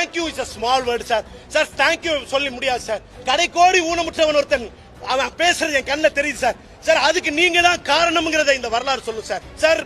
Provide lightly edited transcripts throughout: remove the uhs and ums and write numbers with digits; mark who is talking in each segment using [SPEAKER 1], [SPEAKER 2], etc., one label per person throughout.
[SPEAKER 1] Thank you is a small word sir. Sir thank you சொல்லி முடியாது sir. கடைக்கோடி ஊனமுற்றவன் ஒருத்தன் அவன் பேசுறது என் கண்ணில் தெரியுது சார். சார் அதுக்கு நீங்க தான் காரணம்ங்கிறத இந்த வரலாறு சொல்லும் sir. Sir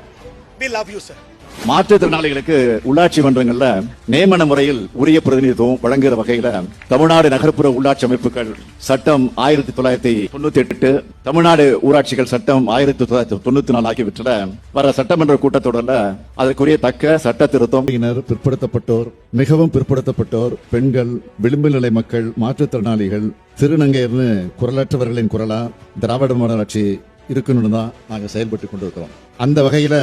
[SPEAKER 1] we love you sir.
[SPEAKER 2] மாற்றுத்திறனாளிகளுக்கு உள்ளாட்சி மன்றங்கள்ல நியமன முறையில் உரிய பிரதிநிதித்துவம் வழங்குகிற வகையில தமிழ்நாடு நகர்ப்புற உள்ளாட்சி அமைப்புகள் சட்டம் 1998, தமிழ்நாடு ஊராட்சிகள் சட்டம் 1994 ஆகியவற்றில வர சட்டமன்ற கூட்டத்தொடர்ல அதற்குரிய தக்க சட்ட திருத்தம்
[SPEAKER 3] பிற்படுத்தப்பட்டோர், மிகவும் பிற்படுத்தப்பட்டோர், பெண்கள், விளிம்பு நிலை மக்கள், மாற்றுத்திறனாளிகள், திருநங்கையர்னு குரலற்றவர்களின் குரலா திராவிட மாடல் ஆட்சி இருக்கணும்னு தான் நாங்க செயல்பட்டு கொண்டிருக்கிறோம். அந்த வகையில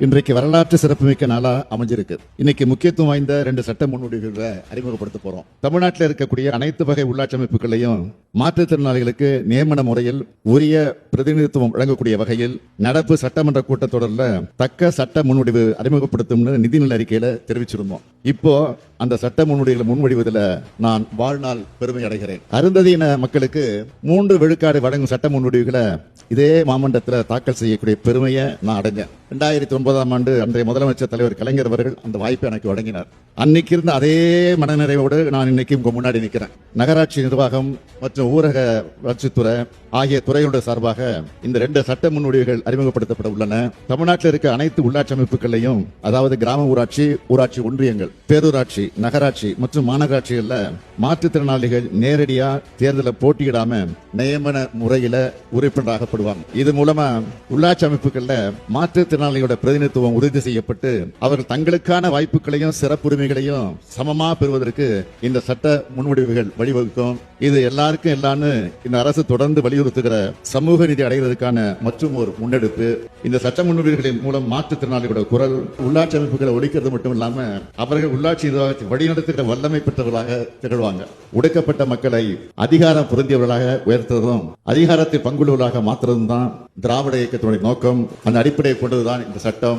[SPEAKER 3] இன்றைக்கு வரலாற்று சிறப்புமிக்க நாளா அமைஞ்சிருக்கு. இன்னைக்கு முக்கியத்துவம் வாய்ந்த 2 சட்ட முன்வடிவுகளை அறிமுகப்படுத்த போறோம். தமிழ்நாட்டில் இருக்கக்கூடிய அனைத்து வகை உள்ளாட்சி அமைப்புகளையும் மாற்றுத்திறனாளிகளுக்கு நியமன முறையில் உரிய பிரதிநிதித்துவம் வழங்கக்கூடிய வகையில் நடப்பு சட்டமன்ற கூட்டத்தொடரில் தக்க சட்ட முன்வடிவு அறிமுகப்படுத்தும் நிதிநிலை அறிக்கையில தெரிவிச்சிருந்தோம். இப்போ அந்த சட்ட முன்வடிவுகளை முன்வடிவதில் நான் வாழ்நாள் பெருமை அடைகிறேன். அருந்ததியின மக்களுக்கு 3 விழுக்காடு வழங்கும் சட்ட முன்வடிவுகளை இதே மாமன்றத்தில் தாக்கல் செய்யக்கூடிய பெருமையை நான் அடைஞ்சேன். 2009ஆம் ஆண்டு அன்றைய முதலமைச்சர் தலைவர் கலைஞர் அவர்கள் அந்த வாய்ப்பை எனக்கு வழங்கினார். அன்னைக்கு இருந்த அதே மனநிறைவோடு நான் இன்னைக்கு உங்க முன்னாடி நிற்கிறேன். நகராட்சி நிர்வாகம் மற்றும் ஊரக வளர்ச்சித்துறை ஆகிய துறைகளுடைய சார்பாக இந்த 2 சட்ட முன்வடிவுகள் அறிமுகப்படுத்தப்பட உள்ளன. தமிழ்நாட்டில் இருக்க அனைத்து உள்ளாட்சி அமைப்புகளையும், அதாவது கிராம ஊராட்சி, ஊராட்சி ஒன்றியங்கள், பேரூராட்சி, நகராட்சி மற்றும் மாநகராட்சிகள்ல மாற்றுத்திறனாளிகள் நேரடியா தேர்தலில் போட்டியிடாம நியமன முறையில உறுப்பினராகப்படுவாங்க. இது மூலமா உள்ளாட்சி அமைப்புகள்ல மாற்றுத்திறனாளிகளோட பிரதிநிதித்துவம் உறுதி செய்யப்பட்டு அவர்கள் தங்களுக்கான வாய்ப்புகளையும் சிறப்புரிமைகளையும் சமமா பெறுவதற்கு இந்த சட்ட முன்வடிவுகள் வழிவகுக்கும். இது எல்லாருக்கும் எல்லான்னு இந்த அரசு தொடர்ந்து வலியுறுத்துகிற சமூக நீதி அடைவதற்கான மற்றும் ஒரு முன்னெடுப்பு. இந்த சட்ட முன்வடிவுகளின் மூலம் மாற்றுத்திறனாளிகளோட குரல் உள்ளாட்சி அமைப்புகளை ஒழிக்கிறது மட்டும் இல்லாம அவர்கள் உள்ளாட்சி நிர்வாகத்தை வழிநடத்துகிற வல்லமை பெற்றவர்களாக திகழ்வாங்க. ஒடுக்கப்பட்ட மக்களை அதிகாரம் பொருந்தியவர்களாக உயர்த்துவதும் அதிகாரத்தை பங்குள்ளவர்களாக மாற்றுவதும் தான் திராவிட இயக்கத்தினுடைய நோக்கம். அந்த அடிப்படையை கொண்டதுதான் இந்த சட்டம்.